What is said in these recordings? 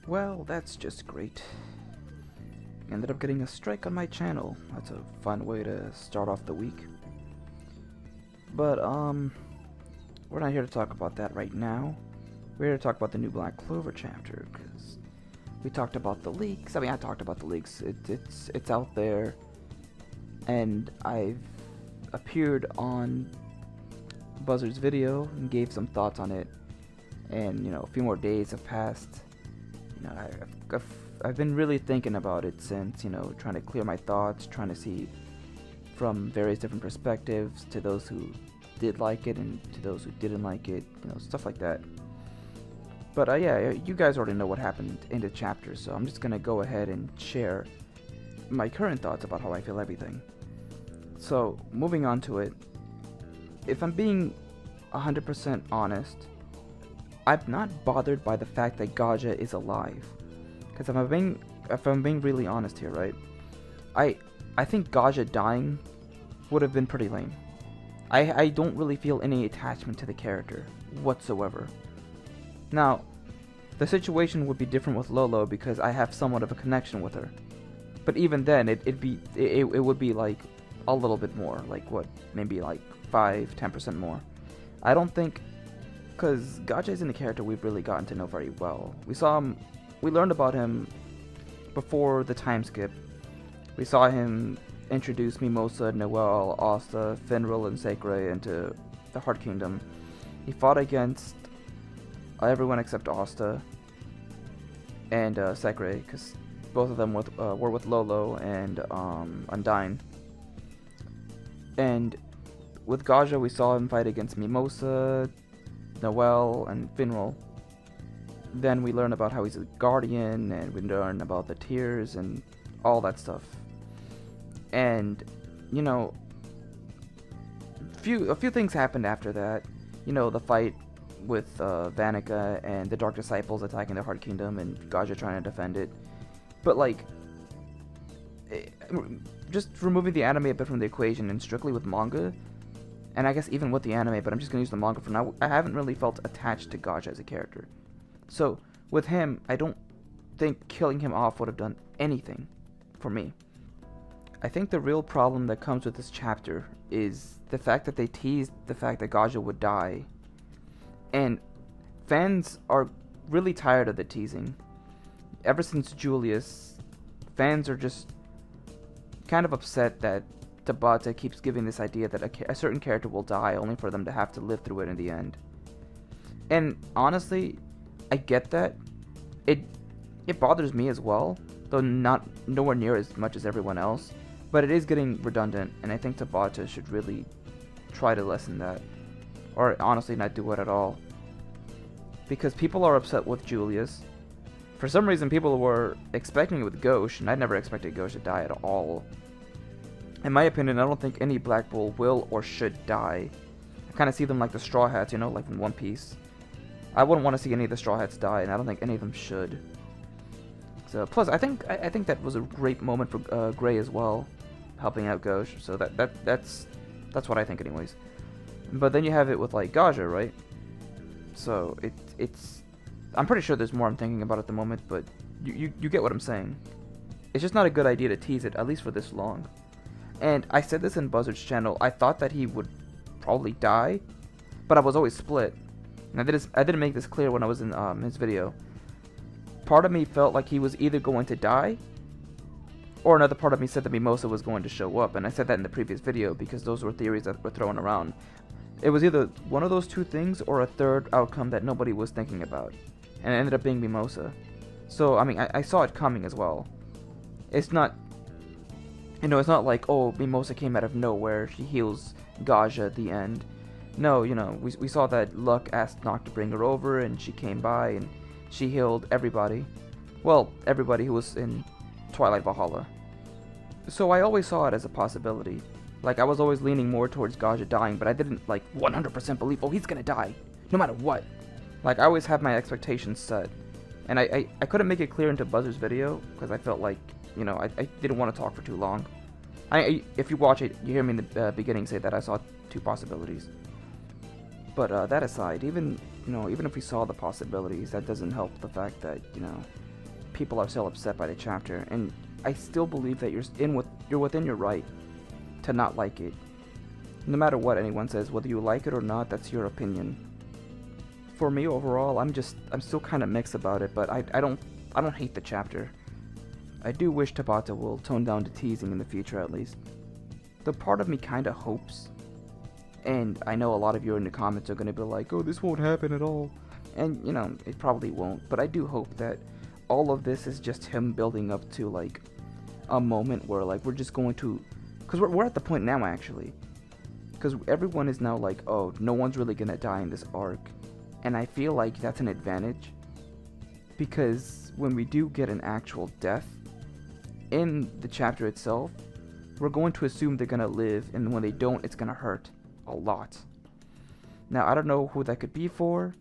Well, that's just great. Ended up getting a strike on my channel. That's a fun way to start off the week. But, we're not here to talk about that right now. We're here to talk about the new Black Clover chapter, because we talked about the leaks. I mean, I talked about the leaks. It's out there, and I've appeared on Buzzard's video and gave some thoughts on it. And, a few more days have passed. I've been really thinking about it since, trying to clear my thoughts, trying to see from various different perspectives, to those who did like it and to those who didn't like it, stuff like that. But yeah, you guys already know what happened in the chapter, so I'm just gonna go ahead and share my current thoughts about how I feel everything. So, moving on to it, if I'm being 100% honest, I'm not bothered by the fact that Gaja is alive. Because if I'm being really honest here, right? I think Gaja dying would have been pretty lame. I don't really feel any attachment to the character whatsoever. Now, the situation would be different with Lolo because I have somewhat of a connection with her. But even then, it would be like a little bit more, like what, maybe like 5-10% more. I don't think, because Gaja isn't a character we've really gotten to know very well. We learned about him before the time skip. We saw him introduce Mimosa, Noelle, Asta, Finral, and Sacre into the Heart Kingdom. He fought against everyone except Asta and Sacre, because both of them were with Lolo and Undyne. And with Gaja, we saw him fight against Mimosa, Noelle, and Finral. Then we learn about how he's a guardian, and we learn about the tears and all that stuff. And, a few things happened after that. The fight with Vanica and the Dark Disciples attacking the Heart Kingdom and Gaja trying to defend it. But, just removing the anime a bit from the equation and strictly with manga, and I guess even with the anime, but I'm just going to use the manga for now, I haven't really felt attached to Gaja as a character. So, with him, I don't think killing him off would have done anything for me. I think the real problem that comes with this chapter is the fact that they teased the fact that Gaja would die. And fans are really tired of the teasing. Ever since Julius, fans are just kind of upset that Tabata keeps giving this idea that a certain character will die only for them to have to live through it in the end. And honestly, I get that. It bothers me as well, though nowhere near as much as everyone else. But it is getting redundant, and I think Tabata should really try to lessen that. Or honestly not do it at all. Because people are upset with Julius. For some reason people were expecting it with Ghosh, and I never expected Ghosh to die at all. In my opinion, I don't think any Black Bull will or should die. I kind of see them like the Straw Hats, like in One Piece. I wouldn't want to see any of the Straw Hats die, and I don't think any of them should. So, plus, I think that was a great moment for Gray as well, helping out Ghosh. So that's what I think, anyways. But then you have it with like Gaja, right? So it's I'm pretty sure there's more I'm thinking about at the moment, but you get what I'm saying. It's just not a good idea to tease it, at least for this long. And I said this in Buzzard's channel. I thought that he would probably die, but I was always split. And I didn't make this clear when I was in his video. Part of me felt like he was either going to die, or another part of me said that Mimosa was going to show up. And I said that in the previous video because those were theories that were thrown around. It was either one of those two things or a third outcome that nobody was thinking about. And it ended up being Mimosa. So, I mean, I saw it coming as well. It's not... it's not like, oh, Mimosa came out of nowhere, she heals Gaja at the end. No, we saw that Luck asked Noct to bring her over, and she came by, and she healed everybody. Well, everybody who was in Twilight Valhalla. So I always saw it as a possibility. Like, I was always leaning more towards Gaja dying, but I didn't, 100% believe, oh, he's gonna die, no matter what. Like, I always have my expectations set. And I couldn't make it clear into Buzzard's video, because I felt like, I didn't want to talk for too long. If you watch it, you hear me in the beginning say that I saw two possibilities. But that aside, even if we saw the possibilities, that doesn't help the fact that, people are still upset by the chapter, and I still believe that you're within your right to not like it. No matter what anyone says, whether you like it or not, that's your opinion. For me, overall, I'm still kind of mixed about it, but I don't hate the chapter. I do wish Tabata will tone down the teasing in the future, at least. The part of me kind of hopes, and I know a lot of you in the comments are going to be like, oh, this won't happen at all. And, you know, it probably won't, but I do hope that all of this is just him building up to, like, a moment where, like, we're just going to... Because we're at the point now, actually. Because everyone is now like, oh, no one's really going to die in this arc. And I feel like that's an advantage. Because when we do get an actual death in the chapter itself, we're going to assume they're going to live, and when they don't, it's going to hurt a lot. Now, I don't know who that could be for.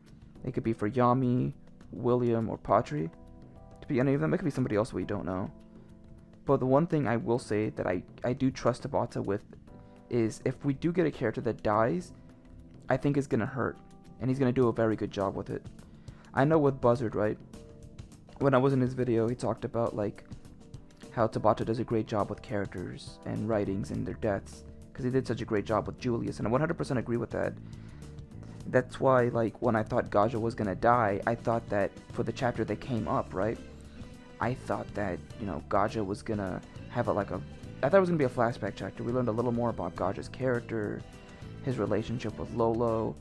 It could be for Yami, William, or Patri. To be any of them, it could be somebody else we don't know. But the one thing I will say that I do trust Tabata with is if we do get a character that dies, I think it's going to hurt. And he's going to do a very good job with it. I know with Buzzard, right? When I was in his video, he talked about, like, how Tabata does a great job with characters and writings and their deaths. Because he did such a great job with Julius, and I 100% agree with that. That's why, like, when I thought Gaja was going to die, I thought that for the chapter that came up, right? I thought that, you know, Gaja was going to have I thought it was going to be a flashback chapter. We learned a little more about Gaja's character, his relationship with Lolo,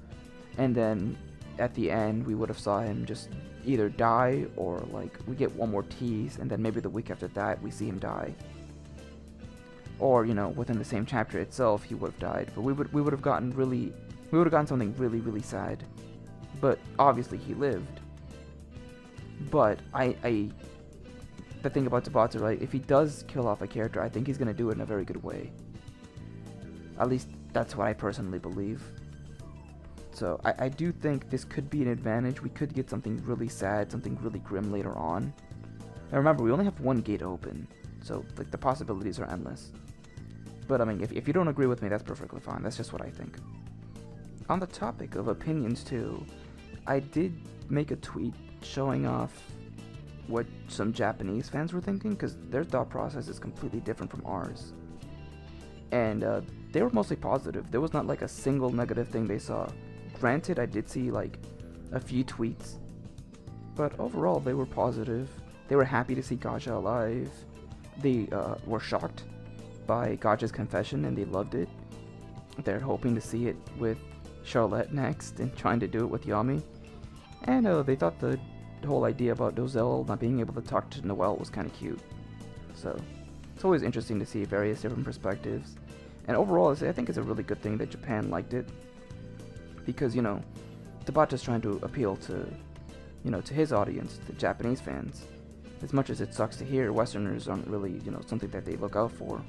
and then at the end we would have saw him just either die or, like, we get one more tease, and then maybe the week after that we see him die. Or, you know, within the same chapter itself he would have died. But we would have gotten something really, really sad. But obviously he lived. But the thing about Tabata, right, if he does kill off a character, I think he's going to do it in a very good way. At least that's what I personally believe. So I do think this could be an advantage. We could get something really sad, something really grim later on. Now remember, we only have one gate open, so, like, the possibilities are endless. But I mean, if you don't agree with me, that's perfectly fine. That's just what I think. On the topic of opinions too, I did make a tweet showing off what some Japanese fans were thinking, because their thought process is completely different from ours. And they were mostly positive. There was not, like, a single negative thing they saw. Granted, I did see, like, a few tweets, but overall they were positive. They were happy to see Gaja alive. They were shocked by Gaja's confession, and they loved it. They're hoping to see it with Charlotte next, and trying to do it with Yami. And they thought the whole idea about Dozell not being able to talk to Noelle was kind of cute. So it's always interesting to see various different perspectives. And overall, I think it's a really good thing that Japan liked it. Because, you know, Tabata's trying to appeal to, you know, to his audience, the Japanese fans. As much as it sucks to hear, Westerners aren't really, you know, something that they look out for.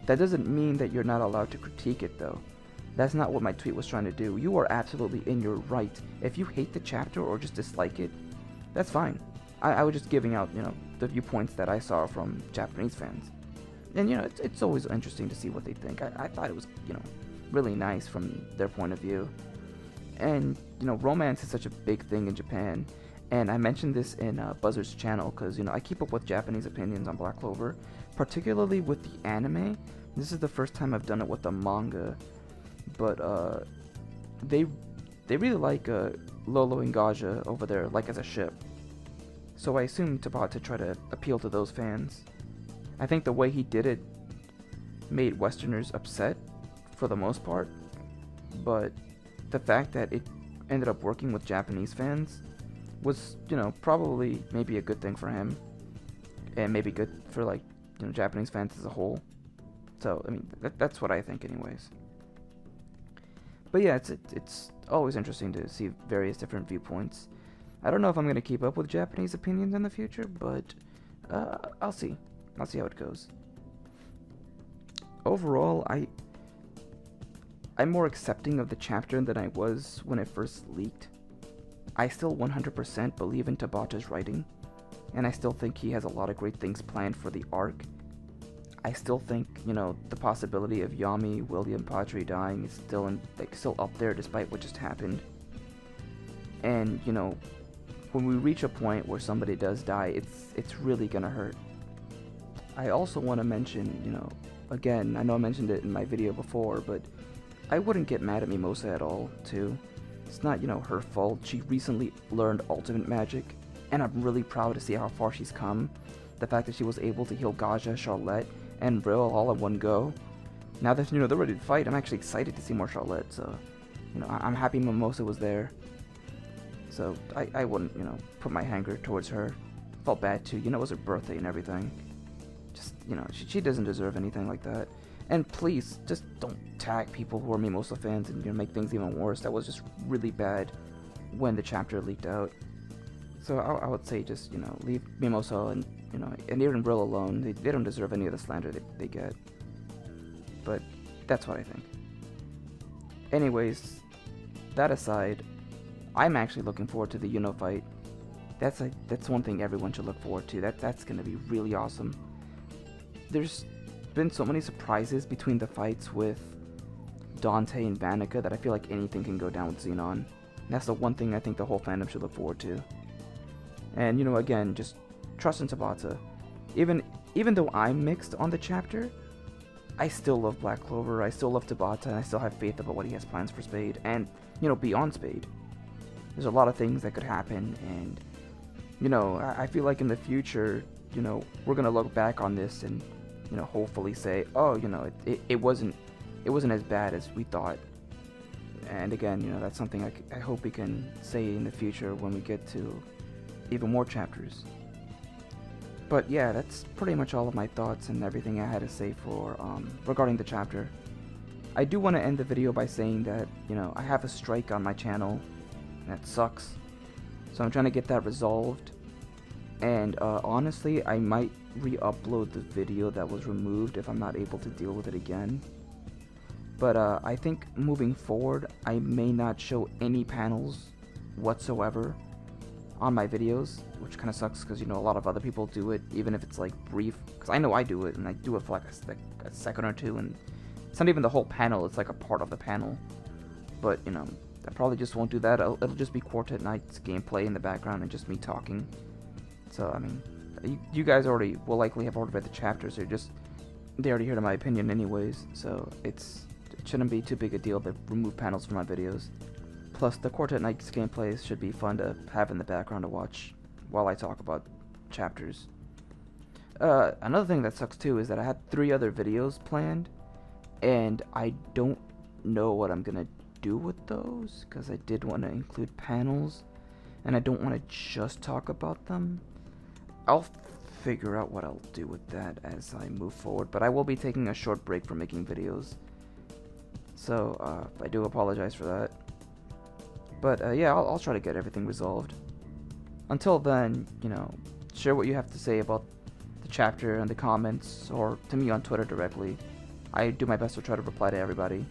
That doesn't mean that you're not allowed to critique it, though. That's not what my tweet was trying to do. You are absolutely in your right. If you hate the chapter or just dislike it, that's fine. I was just giving out, you know, the viewpoints that I saw from Japanese fans. And, you know, it's always interesting to see what they think. I thought it was, you know, really nice from their point of view. And, you know, romance is such a big thing in Japan. And I mentioned this in Buzzard's channel because, you know, I keep up with Japanese opinions on Black Clover, particularly with the anime. This is the first time I've done it with the manga. But they really like Lolo and Gaja over there, like, as a ship. So I assume Tabata tried to appeal to those fans. I think the way he did it made Westerners upset for the most part, but the fact that it ended up working with Japanese fans was, you know, probably maybe a good thing for him, and maybe good for, like, you know, Japanese fans as a whole. So, I mean, that's what I think anyways. But yeah, it's always interesting to see various different viewpoints. I don't know if I'm going to keep up with Japanese opinions in the future, but I'll see. I'll see how it goes. Overall, I'm more accepting of the chapter than I was when it first leaked. I still 100% believe in Tabata's writing, and I still think he has a lot of great things planned for the arc. I still think, you know, the possibility of Yami, William, Patri dying is still up there despite what just happened. And, you know, when we reach a point where somebody does die, it's really gonna hurt. I also want to mention, you know, again, I know I mentioned it in my video before, but I wouldn't get mad at Mimosa at all, too. It's not, you know, her fault. She recently learned ultimate magic, and I'm really proud to see how far she's come. The fact that she was able to heal Gaja, Charlotte, and Brill all in one go. Now that, you know, they're ready to fight, I'm actually excited to see more Charlotte, so, you know, I'm happy Mimosa was there. So, I wouldn't, you know, put my anger towards her. Felt bad, too. You know, it was her birthday and everything. Just, you know, she doesn't deserve anything like that. And please, just don't tag people who are Mimosa fans and, you know, make things even worse. That was just really bad when the chapter leaked out. So I would say just, you know, leave Mimosa and, you know, and even Brill alone. They don't deserve any of the slander they get. But that's what I think. Anyways, that aside, I'm actually looking forward to the Yuno fight. That's one thing everyone should look forward to. That's gonna be really awesome. There's been so many surprises between the fights with Dante and Vanica that I feel like anything can go down with Xenon. And that's the one thing I think the whole fandom should look forward to. And, you know, again, just trust in Tabata. Even though I'm mixed on the chapter, I still love Black Clover, I still love Tabata, and I still have faith about what he has plans for Spade, and, you know, beyond Spade. There's a lot of things that could happen, and, you know, I feel like in the future, you know, we're gonna look back on this and, you know, hopefully say, oh, you know, it wasn't as bad as we thought. And again, you know, that's something I hope we can say in the future when we get to even more chapters. But yeah, that's pretty much all of my thoughts and everything I had to say for regarding the chapter. I do want to end the video by saying that, you know, I have a strike on my channel, and that sucks. So I'm trying to get that resolved. And honestly, I might re-upload the video that was removed if I'm not able to deal with it again. But I think moving forward, I may not show any panels whatsoever on my videos, which kind of sucks because, you know, a lot of other people do it, even if it's like brief, because I know I do it, and I do it for like a second or two, and it's not even the whole panel, it's like a part of the panel. But, you know, I probably just won't do that. It'll just be Quartet Knight's gameplay in the background and just me talking. So, I mean, you guys already will likely have already read the chapters, so they already heard my opinion anyways, so it shouldn't be too big a deal to remove panels from my videos. Plus, the Quartet Knight's gameplays should be fun to have in the background to watch while I talk about chapters. Another thing that sucks too is that I had 3 other videos planned, and I don't know what I'm gonna do with those, because I did want to include panels, and I don't want to just talk about them. I'll figure out what I'll do with that as I move forward, but I will be taking a short break from making videos. So, I do apologize for that. But, yeah, I'll try to get everything resolved. Until then, you know, share what you have to say about the chapter in the comments, or to me on Twitter directly. I do my best to try to reply to everybody.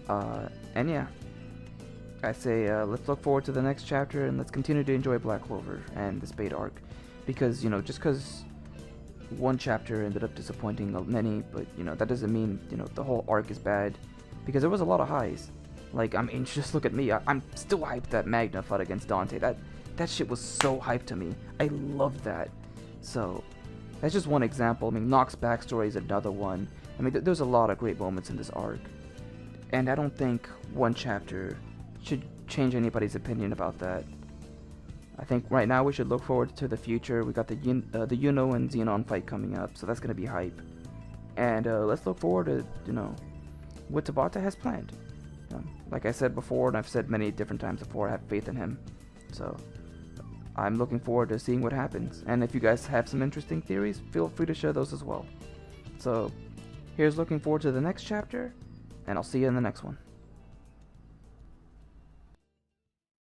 And yeah, I say, let's look forward to the next chapter, and let's continue to enjoy Black Clover and the Spade arc. Because, you know, just because one chapter ended up disappointing many, but, you know, that doesn't mean, you know, the whole arc is bad. Because there was a lot of highs. Like, I mean, just look at me. I'm still hyped that Magna fought against Dante. That shit was so hyped to me. I love that. So, that's just one example. I mean, Nox's backstory is another one. I mean, there's a lot of great moments in this arc. And I don't think one chapter should change anybody's opinion about that. I think right now we should look forward to the future. We got the Yuno and Xenon fight coming up, so that's going to be hype. And let's look forward to, you know, what Tabata has planned. Like I said before, and I've said many different times before, I have faith in him. So, I'm looking forward to seeing what happens. And if you guys have some interesting theories, feel free to share those as well. So, here's looking forward to the next chapter, and I'll see you in the next one.